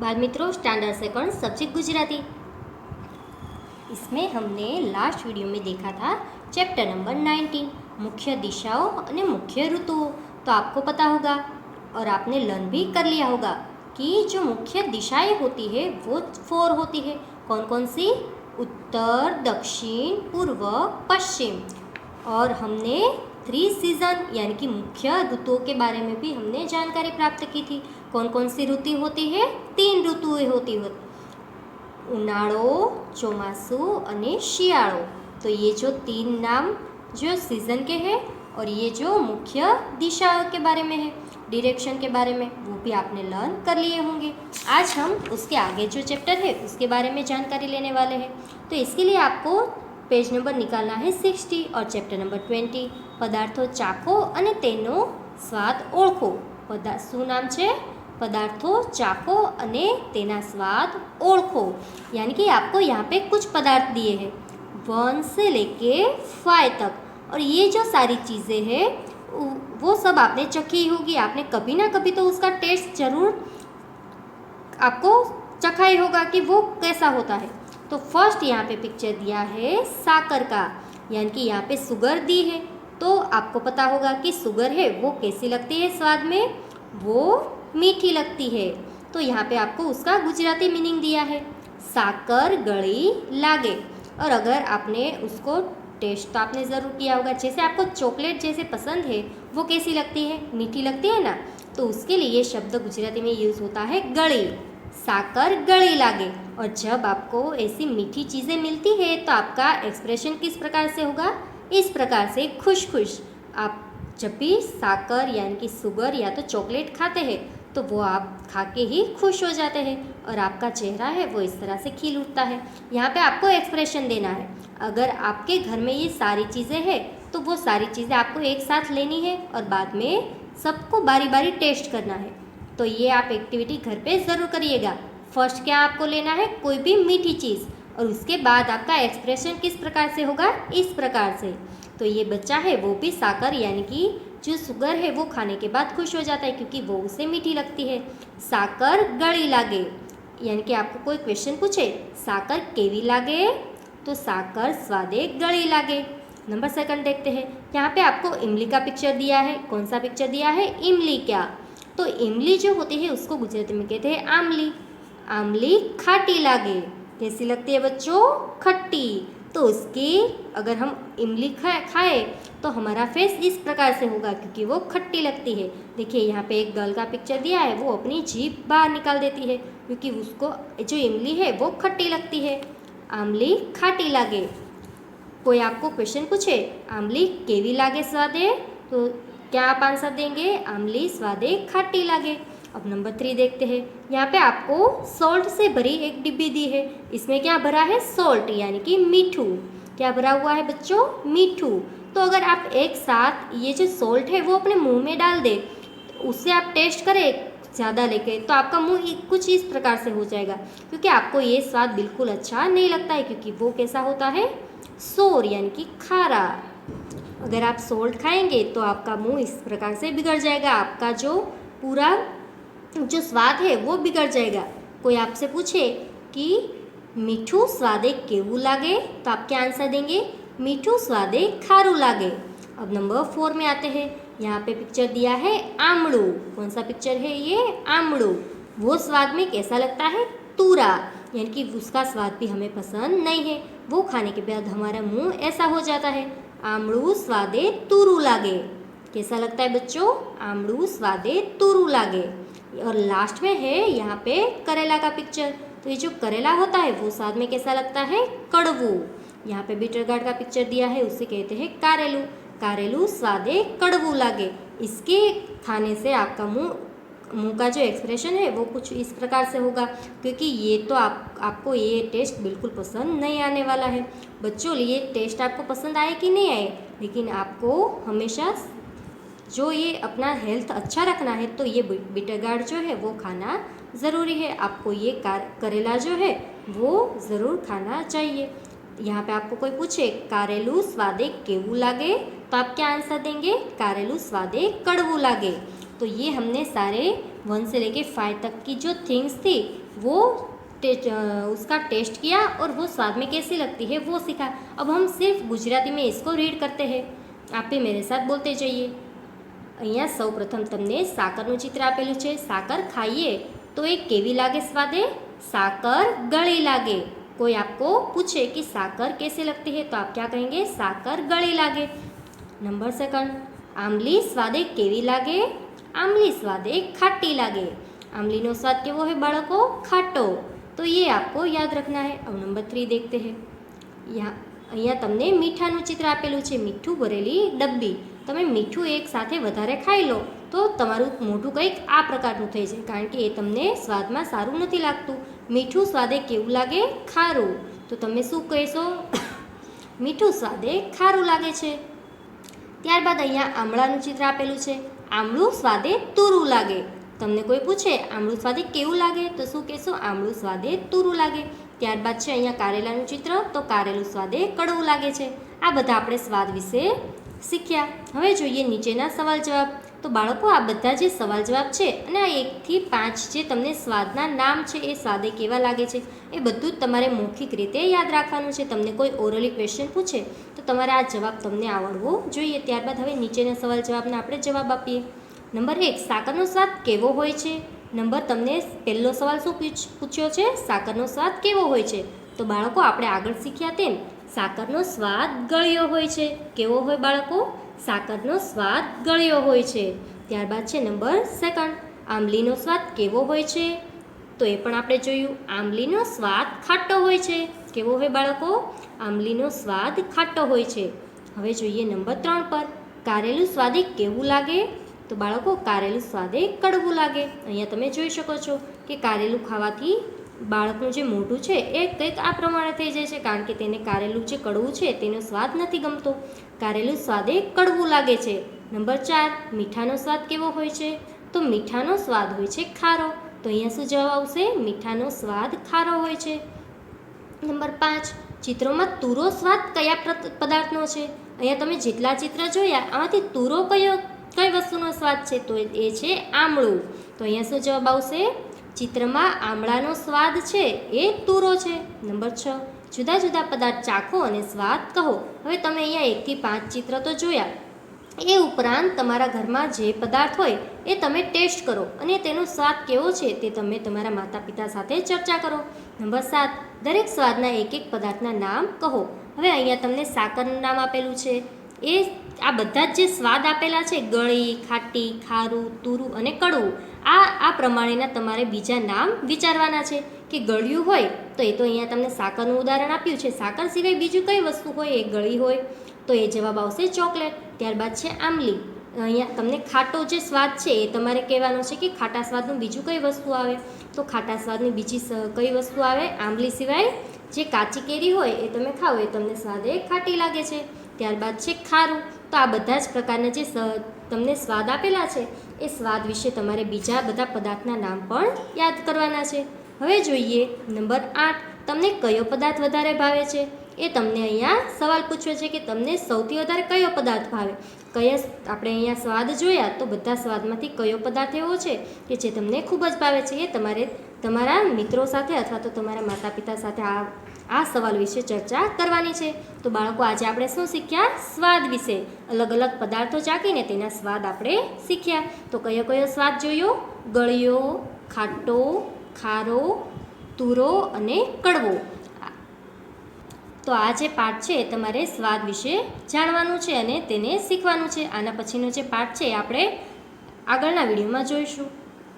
बाल मित्रों standard second subject Gujarati. इसमें हमने लास्ट वीडियो में देखा था चैप्टर नंबर 19 मुख्य दिशाओं और मुख्य ऋतुओं। तो आपको पता होगा और आपने लर्न भी कर लिया होगा कि जो मुख्य दिशाएं होती है वो 4 होती है। कौन कौन सी? उत्तर, दक्षिण, पूर्व, पश्चिम। और हमने 3 सीजन यानी कि मुख्य ऋतुओं के बारे में भी हमने जानकारी प्राप्त की थी। कौन कौन सी ऋतु होती है? 3 ऋतुएं होती है, उनाळो, ચોમાસુ અને શિયાળો। तो ये जो 3 नाम जो सीजन के हैं और ये जो मुख्य दिशाओं के बारे में है, डायरेक्शन के बारे में, वो भी आपने लर्न कर लिए होंगे। आज हम उसके आगे जो चैप्टर है उसके बारे में जानकारी लेने वाले हैं। तो इसके लिए आपको पेज नंबर निकालना है 60 और चैप्टर नंबर 20 पदार्थों चाखो અને તેનો સ્વાદ ઓળખો। શું નામ છે? पदार्थों चाखो અને તેના સ્વાદ ઓળખો। यानी कि आपको यहाँ पे कुछ पदार्थ दिए हैं 1 से लेके 5 तक, और ये जो सारी चीज़ें हैं वो सब आपने चखी होगी। आपने कभी ना कभी तो उसका टेस्ट जरूर आपको चखा ही होगा कि वो कैसा होता है। तो फर्स्ट यहाँ पे पिक्चर दिया है साकर का, यानी कि यहाँ पे शुगर दी है। तो आपको पता होगा कि शुगर है वो कैसी लगती है स्वाद में? वो मीठी लगती है। तो यहाँ पे आपको उसका गुजराती मीनिंग दिया है साकर गળી लागे। और अगर आपने उसको टेस्ट तो आपने ज़रूर किया होगा, जैसे आपको चॉकलेट जैसे पसंद है वो कैसी लगती है? मीठी लगती है ना। तो उसके लिए ये शब्द गुजराती में यूज़ होता है गળી, साकर गળી लागे। और जब आपको ऐसी मीठी चीज़ें मिलती है तो आपका एक्सप्रेशन किस प्रकार से होगा? इस प्रकार से, खुश खुश। आप जब भी साकर यानी कि शुगर या तो चॉकलेट खाते हैं तो वो आप खा के ही खुश हो जाते हैं और आपका चेहरा है वो इस तरह से खिल उठता है। यहाँ पे आपको एक्सप्रेशन देना है। अगर आपके घर में ये सारी चीज़ें हैं तो वो सारी चीज़ें आपको एक साथ लेनी है और बाद में सबको बारी बारी टेस्ट करना है। तो ये आप एक्टिविटी घर पे ज़रूर करिएगा। फर्स्ट क्या आपको लेना है? कोई भी मीठी चीज़, और उसके बाद आपका एक्सप्रेशन किस प्रकार से होगा? इस प्रकार से। तो ये बच्चा है वो भी साकर यानी कि जो शुगर है वो खाने के बाद खुश हो जाता है क्योंकि वो उसे मीठी लगती है। साकर गળી लागे, यानी कि आपको कोई क्वेश्चन पूछे साकर केवी लागे, तो साकर स्वादे गળી लागे। नंबर 2 देखते हैं। यहाँ पे आपको इमली का पिक्चर दिया है। कौन सा पिक्चर दिया है? इमली क्या? तो इमली जो होती है उसको गुजराती में कहते हैं आमली। आमली खाटी लागे, कैसी लगती है बच्चों? खट्टी। तो उसकी अगर हम इमली खाए तो हमारा फेस इस प्रकार से होगा क्योंकि वो खट्टी लगती है। देखिए यहाँ पे एक गर्ल का पिक्चर दिया है, वो अपनी जीभ बाहर निकाल देती है क्योंकि उसको जो इमली है वो खट्टी लगती है। आमली खाटी लागे। कोई आपको क्वेश्चन पूछे आमली केवी लागे स्वादे, तो क्या आप आंसर देंगे? आमली स्वादे खाटी लागे। अब नंबर 3 देखते हैं। यहाँ पे आपको सॉल्ट से भरी एक डिब्बी दी है। इसमें क्या भरा है? सॉल्ट यानी कि मीठू। क्या भरा हुआ है बच्चों? मीठू। तो अगर आप एक साथ ये जो सॉल्ट है वो अपने मुंह में डाल दे, उससे आप टेस्ट करें ज़्यादा लेके, तो आपका मुंह कुछ इस प्रकार से हो जाएगा क्योंकि आपको ये स्वाद बिल्कुल अच्छा नहीं लगता है क्योंकि वो कैसा होता है? सोर यानी कि खारा। अगर आप सॉल्ट खाएंगे तो आपका मुंह इस प्रकार से बिगड़ जाएगा, आपका जो पूरा जो स्वाद है वो बिगड़ जाएगा। कोई आपसे पूछे कि मीठू स्वादे केवू लागे, तो आप क्या आंसर देंगे? मीठू स्वादे खारू लागे। अब नंबर 4 में आते हैं। यहाँ पे पिक्चर दिया है आमड़ू। कौन सा पिक्चर है ये? आमड़ू। वो स्वाद में कैसा लगता है? तूरा, यानी कि उसका स्वाद भी हमें पसंद नहीं है। वो खाने के बाद हमारा मुंह ऐसा हो जाता है। आमड़ू स्वादे तूरू लागे। कैसा लगता है बच्चों? आमड़ू स्वादे तूरू लागे। और लास्ट में है यहाँ पे करेला का पिक्चर। तो ये जो करेला होता है वो स्वाद में कैसा लगता है? कड़वू। यहाँ पे बीटर गार्ड का पिक्चर दिया है, उसे कहते हैं कारेलू। कारेलू स्वादे कड़वू लागे। इसके खाने से आपका मुंह का जो एक्सप्रेशन है वो कुछ इस प्रकार से होगा क्योंकि ये तो आपको ये टेस्ट बिल्कुल पसंद नहीं आने वाला है। बच्चों ये टेस्ट आपको पसंद आए कि नहीं आए, लेकिन आपको हमेशा जो ये अपना हेल्थ अच्छा रखना है तो ये बीटर गार्ड जो है वो खाना ज़रूरी है। आपको ये करेला जो है वो ज़रूर खाना चाहिए। यहाँ पे आपको कोई पूछे कारेलू स्वादे केवू लागे, तो आप क्या आंसर देंगे? कारेलू स्वादे कड़वू लागे। तो ये हमने सारे 1 से लेके 5 तक की जो थिंग्स थी वो उसका टेस्ट किया और वो स्वाद में कैसी लगती है वो सीखा। अब हम सिर्फ गुजराती में इसको रीड करते हैं। आप भी मेरे साथ बोलते जाइए। અહીંયા સૌપ્રથમ તમને સાકરનું ચિત્ર આપેલું છે। સાકર ખાઈએ તો એ કેવી લાગે સ્વાદે? साकर गली लागे। कोई आपको पूछे कि साकर कैसे लगती है तो आप क्या कहेंगे? साकर गली लागे। नंबर सेकंड, आमली स्वादे केवी लागे? आमली स्वादे खाटी लागे। आमली नो स्वाद केवो है बाळको? खाटो। तो ये आपको याद रखना है। अब नंबर 3 देखते हैं। यहाँ અહીંયા તમને મીઠાનું ચિત્ર આપેલું છે। મીઠું ભરેલી ડબ્બી। તમે મીઠું એક સાથે વધારે ખાઈ લો તો તમારું મોઢું કંઈક આ પ્રકારનું થઈ જાય, કારણ કે એ તમને સ્વાદમાં સારું નથી લાગતું। મીઠું સ્વાદે કેવું લાગે? ખારું। તો તમે શું કહેશો? મીઠું સ્વાદે ખારું લાગે છે। ત્યારબાદ અહીંયા આમળાનું ચિત્ર આપેલું છે। આમળું સ્વાદે તુરું લાગે। તમને કોઈ પૂછે આમળું સ્વાદે કેવું લાગે તો શું કહેશો? આમળું સ્વાદે તુરું લાગે। ત્યારબાદ છે અહીંયા કારેલાનું ચિત્ર, તો કારેલું સ્વાદે કડવું લાગે છે। આ બધા આપણે સ્વાદ વિશે શીખ્યા। હવે જોઈએ નીચેના સવાલ જવાબ। તો બાળકો આ બધા જે સવાલ જવાબ છે અને આ 1 થી 5 જે તમને સ્વાદના નામ છે એ સ્વાદે કેવા લાગે છે એ બધું જ તમારે મૌખિક રીતે યાદ રાખવાનું છે। તમને કોઈ ઓરલી ક્વેશ્ચન પૂછે તો તમારે આ જવાબ તમને આવડવો જોઈએ। ત્યારબાદ હવે નીચેના સવાલ જવાબના આપણે જવાબ આપીએ। નંબર 1, સાકરનો સ્વાદ કેવો હોય છે? નંબર તમને પહેલો સવાલ શું પૂછ્યો છે? સાકરનો સ્વાદ કેવો હોય છે? તો બાળકો આપણે આગળ શીખ્યા તેમ સાકરનો સ્વાદ ગળ્યો હોય છે। કેવો હોય બાળકો? સાકરનો સ્વાદ ગળ્યો હોય છે। ત્યારબાદ છે નંબર સેકન્ડ, આંબલીનો સ્વાદ કેવો હોય છે? તો એ પણ આપણે જોયું, આંબલીનો સ્વાદ ખાટો હોય છે। કેવો હોય બાળકો? આંબલીનો સ્વાદ ખાટો હોય છે। હવે જોઈએ નંબર 3 પર, કારેલું સ્વાદે કેવું લાગે? તો બાળકો કારેલું સ્વાદે કડવું લાગે। અહીંયા તમે જોઈ શકો છો કે કારેલું ખાવાથી બાળકનું જે મોઢું છે એ કંઈક આ પ્રમાણે થઈ જાય છે, કારણ કે તેને કારેલું જે કડવું છે તેનો સ્વાદ નથી ગમતો। કારેલું સ્વાદે કડવું લાગે છે। નંબર 4, મીઠાનો સ્વાદ કેવો હોય છે? તો મીઠાનો સ્વાદ હોય છે ખારો। તો અહીંયા શું જવાબ આવશે? મીઠાનો સ્વાદ ખારો હોય છે। નંબર 5, ચિત્રોમાં તુરો સ્વાદ કયા પદાર્થનો છે? અહીંયા તમે જેટલા ચિત્ર જોયા આમાંથી તુરો કઈ વસ્તુનો સ્વાદ છે? તો એ છે આમળું। તો અહીંયા શું જવાબ આવશે? ચિત્રમાં આમળાનો સ્વાદ છે એ તુરો છે। નંબર 6, જુદા જુદા પદાર્થ ચાખો અને સ્વાદ કહો। હવે તમે અહીંયા 1 થી 5 ચિત્ર તો જોયા, એ ઉપરાંત તમારા ઘરમાં જે પદાર્થ હોય એ તમે ટેસ્ટ કરો અને તેનો સ્વાદ કેવો છે તે તમે તમારા માતા પિતા સાથે ચર્ચા કરો। નંબર 7, દરેક સ્વાદના એક એક પદાર્થના નામ કહો। હવે અહીંયા તમને સાકરનું નામ આપેલું છે, એ આ બધા જ જે સ્વાદ આપેલા છે ગળી, ખાટી, ખારું, તુરું અને કડવું, આ પ્રમાણેના તમારે બીજા નામ વિચારવાના છે। કે ગળ્યું હોય તો એ તો અહીંયા તમને સાકરનું ઉદાહરણ આપ્યું છે, સાકર સિવાય બીજું કઈ વસ્તુ હોય એ ગળી હોય તો એ જવાબ આવશે ચોકલેટ। ત્યારબાદ છે આંબલી। અહીંયા તમને ખાટો જે સ્વાદ છે એ તમારે કહેવાનો છે કે ખાટા સ્વાદનું બીજું કઈ વસ્તુ આવે? તો ખાટા સ્વાદની બીજી કઈ વસ્તુ આવે? આંબલી સિવાય જે કાચી કેરી હોય એ તમે ખાઓ એ તમને સ્વાદે ખાટી લાગે છે। ત્યારબાદ છે ખારું। તો આ બધા જ પ્રકારના જે તમને સ્વાદ આપેલા છે એ સ્વાદ વિશે તમારે બીજા બધા પદાર્થના નામ પણ યાદ કરવાના છે। હવે જોઈએ નંબર 8, તમને કયો પદાર્થ વધારે ભાવે છે? એ તમને અહીંયા સવાલ પૂછ્યો છે કે તમને સૌથી વધારે કયો પદાર્થ ભાવે? આપણે અહીંયા સ્વાદ જોયા તો બધા સ્વાદમાંથી કયો પદાર્થ એવો છે કે જે તમને ખૂબ જ ભાવે છે? એ તમારે તમારા મિત્રો સાથે અથવા તો તમારા માતા પિતા સાથે આ સવાલ વિશે ચર્ચા કરવાની છે। તો બાળકો આજે આપણે શું શીખ્યા? સ્વાદ વિશે। અલગ અલગ પદાર્થો ચાખીને તેના સ્વાદ આપણે શીખ્યા। તો કયો કયો સ્વાદ જોયો? ગળ્યો, ખાટો, ખારો, તુરો અને કડવો। તો આ જે પાઠ છે તમારે સ્વાદ વિશે જાણવાનું છે અને તેને શીખવાનું છે। આના પછીનો જે પાઠ છે આપણે આગળના વિડીયોમાં જોઈશું।